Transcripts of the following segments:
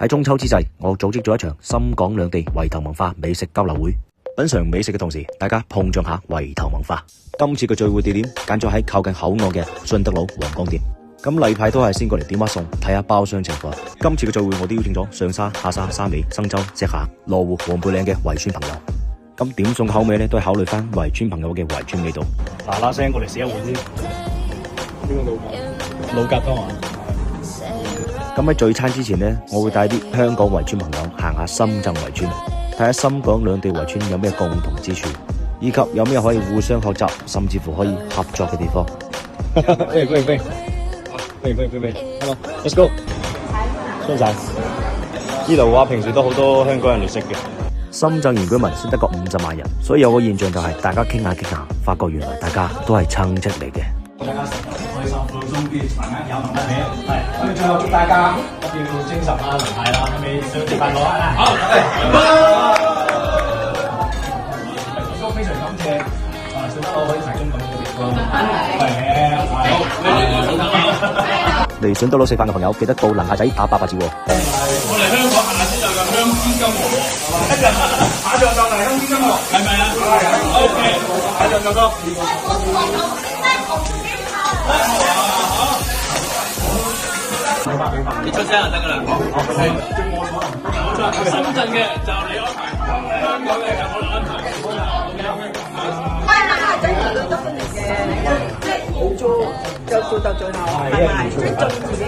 喺中秋之際，我組織咗一場深港兩地圍頭文化美食交流會，品嘗美食嘅同時，大家碰撞下圍頭文化。今次嘅聚會地點揀咗喺靠近口岸嘅順德路皇崗店。咁例牌都係先過嚟點下餸，睇下包廂情況。今次嘅聚會我都邀請咗上沙、下沙、沙尾、生洲、石下、羅湖、黃貝嶺嘅圍村朋友。咁點餸口味咧，都係考慮翻圍村朋友嘅圍村味道。嗱嗱聲過嚟試一碗先。呢個老格湯啊！咁喺聚餐之前呢，我會帶啲香港圍村朋友行下深圳圍村，睇下深港兩地圍村有咩共同之處，以及有咩可以互相學習，甚至乎可以合作嘅地方。飛 ，Hello，Let's go。雙晒。呢度嘅話，平時都好多香港人嚟食嘅。深圳原居民先得個50萬人，所以有個現象就係大家傾下，發覺原來大家都係親戚嚟嘅。大家食得開心，放鬆啲，慢慢有慢慢嚟。係，咁最後祝大家一定要精神啊，靈態啦，係咪想食飯攞啊？好，都非常感謝小德佬可以提供咁嘅地方。嚟順德佬食飯嘅朋友，記得到能亞仔打88折喎。我哋香港下先有個香煎金鵝，一陣馬上就嚟香煎金鵝，係咪啊？係 ，OK， 馬上就到。你出聲就得噶啦。深圳嘅就你安排，香港嘅就我安排。就做到最後，係咪？即係盡自己嘅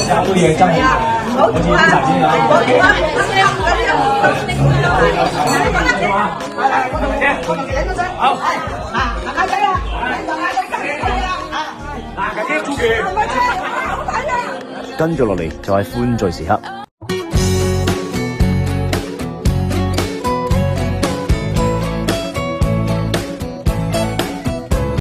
有嘢真係，好做啊！好做啊！好，大家啊！跟住落嚟就係歡聚時刻。